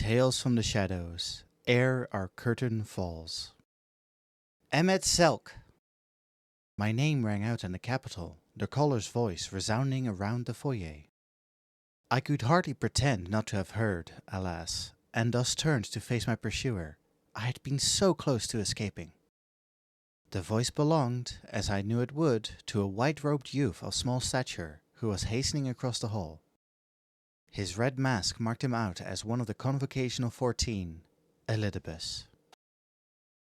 Tales from the shadows, ere our curtain falls. Emet-Selch! My name rang out in the capital, the caller's voice resounding around the foyer. I could hardly pretend not to have heard, alas, and thus turned to face my pursuer. I had been so close to escaping. The voice belonged, as I knew it would, to a white-robed youth of small stature who was hastening across the hall. His red mask marked him out as one of the convocation of 14, Elidibus.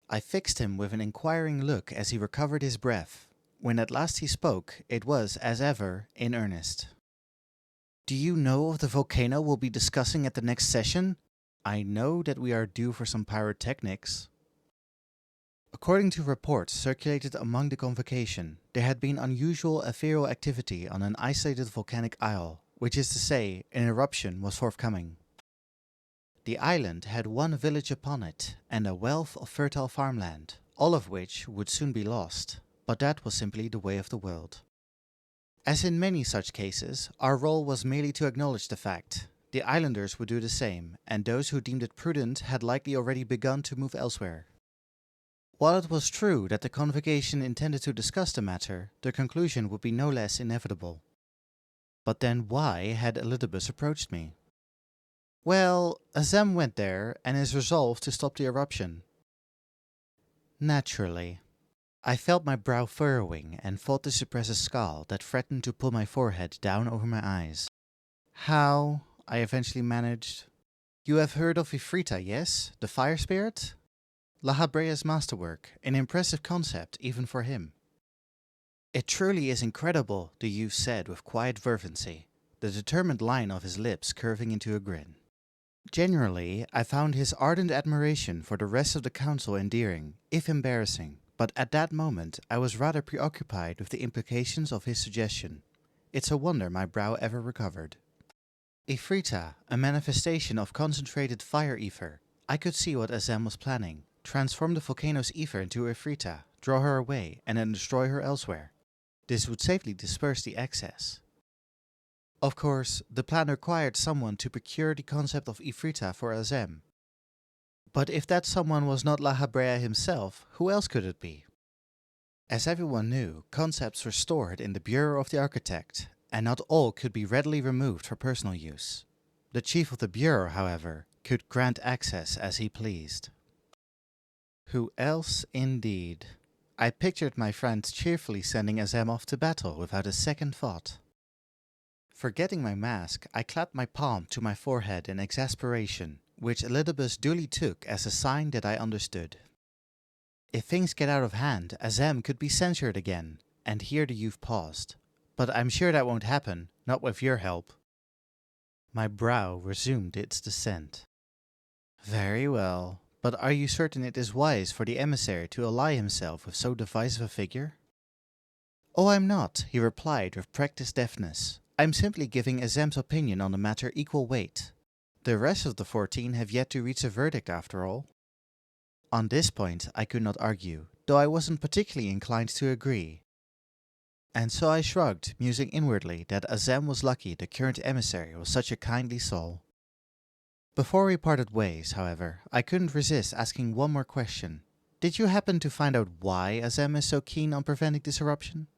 I fixed him with an inquiring look as he recovered his breath. When at last he spoke, it was, as ever, in earnest. "Do you know of the volcano we'll be discussing at the next session? I know that we are due for some pyrotechnics." According to reports circulated among the convocation, there had been unusual ethereal activity on an isolated volcanic isle, which is to say, an eruption was forthcoming. The island had one village upon it, and a wealth of fertile farmland, all of which would soon be lost, but that was simply the way of the world. As in many such cases, our role was merely to acknowledge the fact. The islanders would do the same, and those who deemed it prudent had likely already begun to move elsewhere. While it was true that the convocation intended to discuss the matter, the conclusion would be no less inevitable. But then why had Elidibus approached me? Well, Azem went there and is resolved to stop the eruption. Naturally. I felt my brow furrowing and fought to suppress a scowl that threatened to pull my forehead down over my eyes. "How?" I eventually managed. "You have heard of Ifrita, yes? The fire spirit? La Habrea's masterwork, an impressive concept even for him." "It truly is incredible," the youth said with quiet fervency, the determined line of his lips curving into a grin. Generally, I found his ardent admiration for the rest of the council endearing, if embarrassing, but at that moment I was rather preoccupied with the implications of his suggestion. It's a wonder my brow ever recovered. Ifrita, a manifestation of concentrated fire ether. I could see what Azem was planning. Transform the volcano's ether into Ifrita, draw her away, and then destroy her elsewhere. This would safely disperse the excess. Of course, the plan required someone to procure the concept of Ifrita for Azem. But if that someone was not La Habrea himself, who else could it be? As everyone knew, concepts were stored in the Bureau of the Architect, and not all could be readily removed for personal use. The chief of the Bureau, however, could grant access as he pleased. Who else indeed? I pictured my friends cheerfully sending Azem off to battle without a second thought. Forgetting my mask, I clapped my palm to my forehead in exasperation, which Elidibus duly took as a sign that I understood. If things get out of hand, Azem could be censured again, and here the youth paused. But I'm sure that won't happen, not with your help. My brow resumed its descent. Very well. But are you certain it is wise for the emissary to ally himself with so divisive a figure? "Oh, I'm not," he replied with practiced deftness. "I'm simply giving Azem's opinion on the matter equal weight. The rest of the 14 have yet to reach a verdict after all." On this point I could not argue, though I wasn't particularly inclined to agree. And so I shrugged, musing inwardly that Azem was lucky the current emissary was such a kindly soul. Before we parted ways, however, I couldn't resist asking one more question. Did you happen to find out why Azem is so keen on preventing this eruption?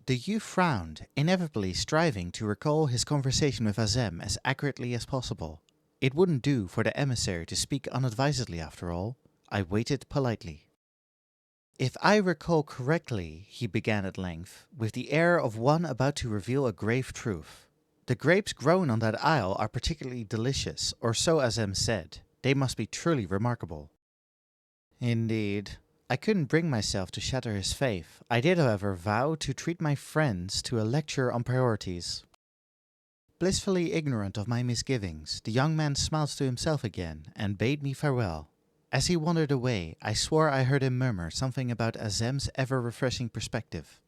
The youth frowned, inevitably striving to recall his conversation with Azem as accurately as possible. It wouldn't do for the emissary to speak unadvisedly after all. I waited politely. "If I recall correctly," he began at length, with the air of one about to reveal a grave truth. "The grapes grown on that isle are particularly delicious, or so Azem said. They must be truly remarkable." Indeed. I couldn't bring myself to shatter his faith. I did, however, vow to treat my friends to a lecture on priorities. Blissfully ignorant of my misgivings, the young man smiled to himself again and bade me farewell. As he wandered away, I swore I heard him murmur something about Azem's ever-refreshing perspective.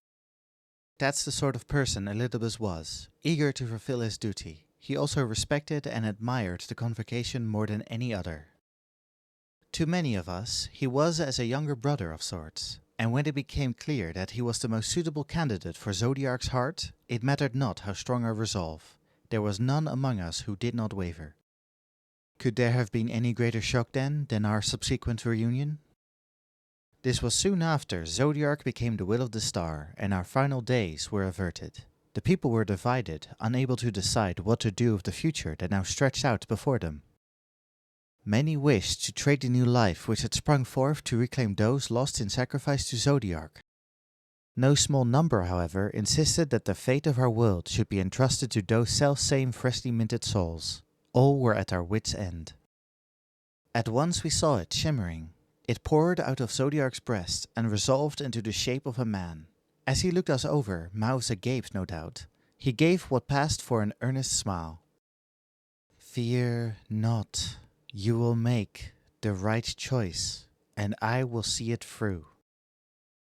That's the sort of person Elidibus was, eager to fulfill his duty. He also respected and admired the convocation more than any other. To many of us, he was as a younger brother of sorts, and when it became clear that he was the most suitable candidate for Zodiark's heart, it mattered not how strong our resolve. There was none among us who did not waver. Could there have been any greater shock then than our subsequent reunion? This was soon after Zodiark became the will of the star, and our final days were averted. The people were divided, unable to decide what to do with the future that now stretched out before them. Many wished to trade the new life which had sprung forth to reclaim those lost in sacrifice to Zodiark. No small number, however, insisted that the fate of our world should be entrusted to those self-same freshly minted souls. All were at our wits' end. At once we saw it shimmering. It poured out of Zodiark's breast and resolved into the shape of a man. As he looked us over, mouths agape no doubt, he gave what passed for an earnest smile. "Fear not. You will make the right choice, and I will see it through."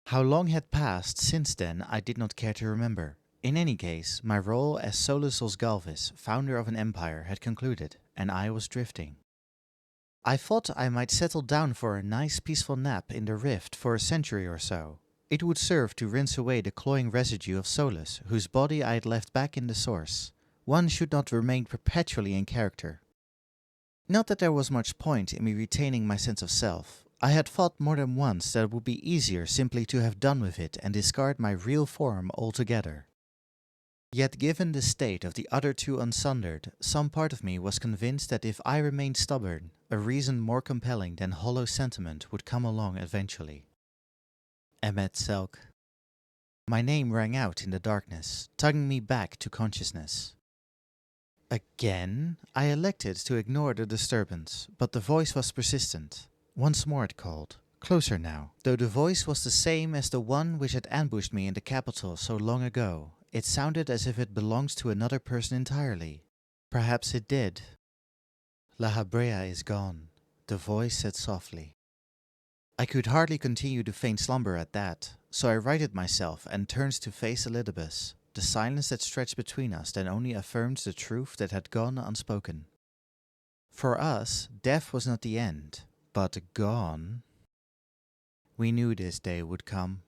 How long had passed since then I did not care to remember. In any case, my role as Solus Osgalvis, founder of an empire, had concluded, and I was drifting. I thought I might settle down for a nice peaceful nap in the rift for a century or so. It would serve to rinse away the cloying residue of Solus, whose body I had left back in the source. One should not remain perpetually in character. Not that there was much point in me retaining my sense of self. I had thought more than once that it would be easier simply to have done with it and discard my real form altogether. Yet given the state of the other two unsundered, some part of me was convinced that if I remained stubborn, a reason more compelling than hollow sentiment would come along eventually. Emet-Selch. My name rang out in the darkness, tugging me back to consciousness. Again, I elected to ignore the disturbance, but the voice was persistent. Once more it called, closer now. Though the voice was the same as the one which had ambushed me in the capital so long ago, it sounded as if it belonged to another person entirely. Perhaps it did. La Habrea is gone, the voice said softly. I could hardly continue to feign slumber at that, so I righted myself and turned to face Elidibus. The silence that stretched between us then only affirmed the truth that had gone unspoken. For us, death was not the end, but gone. We knew this day would come.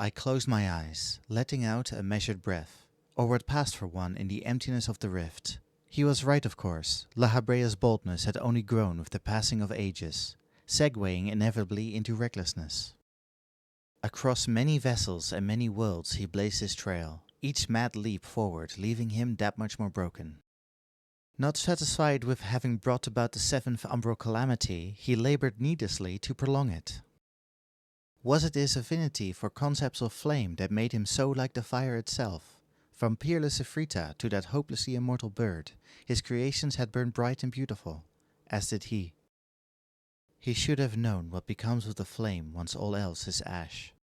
I closed my eyes, letting out a measured breath, or what passed for one in the emptiness of the rift. He was right, of course. La Habrea's boldness had only grown with the passing of ages, segueing inevitably into recklessness. Across many vessels and many worlds he blazed his trail, each mad leap forward leaving him that much more broken. Not satisfied with having brought about the seventh umbral calamity, he labored needlessly to prolong it. Was it his affinity for concepts of flame that made him so like the fire itself? From peerless Ifrita to that hopelessly immortal bird, his creations had burned bright and beautiful, as did he. He should have known what becomes of the flame once all else is ash.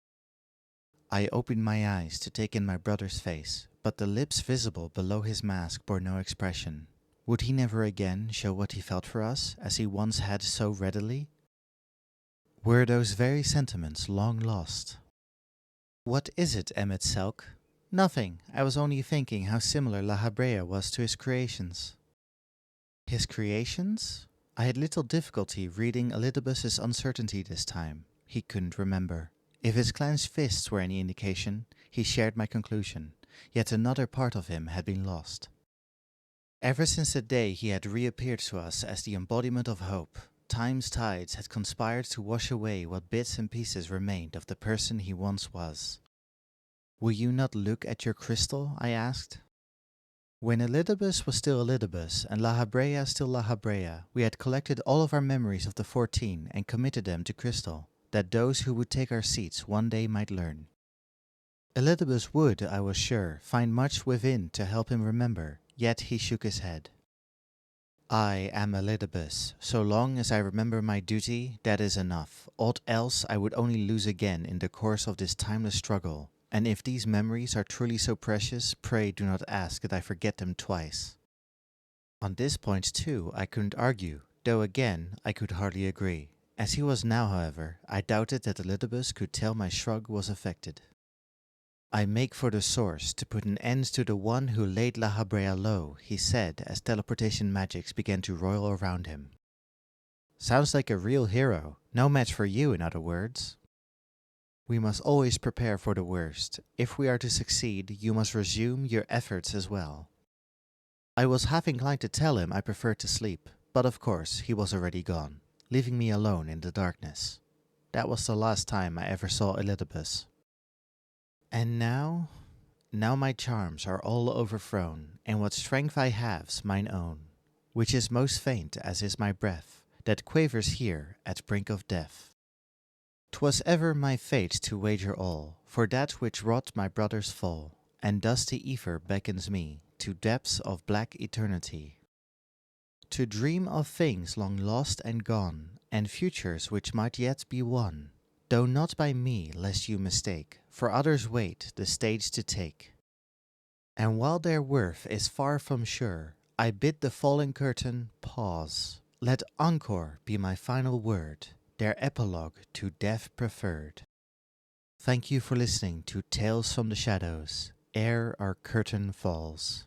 I opened my eyes to take in my brother's face, but the lips visible below his mask bore no expression. Would he never again show what he felt for us, as he once had so readily? Were those very sentiments long lost? What is it, Emet-Selch? Nothing. I was only thinking how similar La Habrea was to his creations. His creations? I had little difficulty reading Elidibus's uncertainty this time. He couldn't remember. If his clenched fists were any indication, he shared my conclusion. Yet another part of him had been lost. Ever since the day he had reappeared to us as the embodiment of hope, time's tides had conspired to wash away what bits and pieces remained of the person he once was. "Will you not look at your crystal?" I asked. When Elidibus was still Elidibus and La Habrea still La Habrea, we had collected all of our memories of the 14 and committed them to crystal, that those who would take our seats one day might learn. Elidibus would, I was sure, find much within to help him remember, yet he shook his head. I am Elidibus. So long as I remember my duty, that is enough. Aught else I would only lose again in the course of this timeless struggle. And if these memories are truly so precious, pray do not ask that I forget them twice. On this point too I couldn't argue, though again I could hardly agree. As he was now, however, I doubted that Elidibus could tell my shrug was affected. I make for the source to put an end to the one who laid La Habrea low, he said as teleportation magics began to roil around him. Sounds like a real hero. No match for you, in other words. We must always prepare for the worst. If we are to succeed, you must resume your efforts as well. I was half inclined to tell him I preferred to sleep, But of course, he was already gone, leaving me alone in the darkness. That was the last time I ever saw Elidibus. And now my charms are all overthrown, and what strength I have's mine own, which is most faint as is my breath, that quavers here at brink of death. 'Twas ever my fate to wager all, for that which wrought my brother's fall, and dusty ether beckons me to depths of black eternity. To dream of things long lost and gone, and futures which might yet be won, though not by me, lest you mistake, for others wait the stage to take. And while their worth is far from sure, I bid the falling curtain pause. Let encore be my final word, their epilogue to death preferred. Thank you for listening to Tales from the Shadows, ere our curtain falls.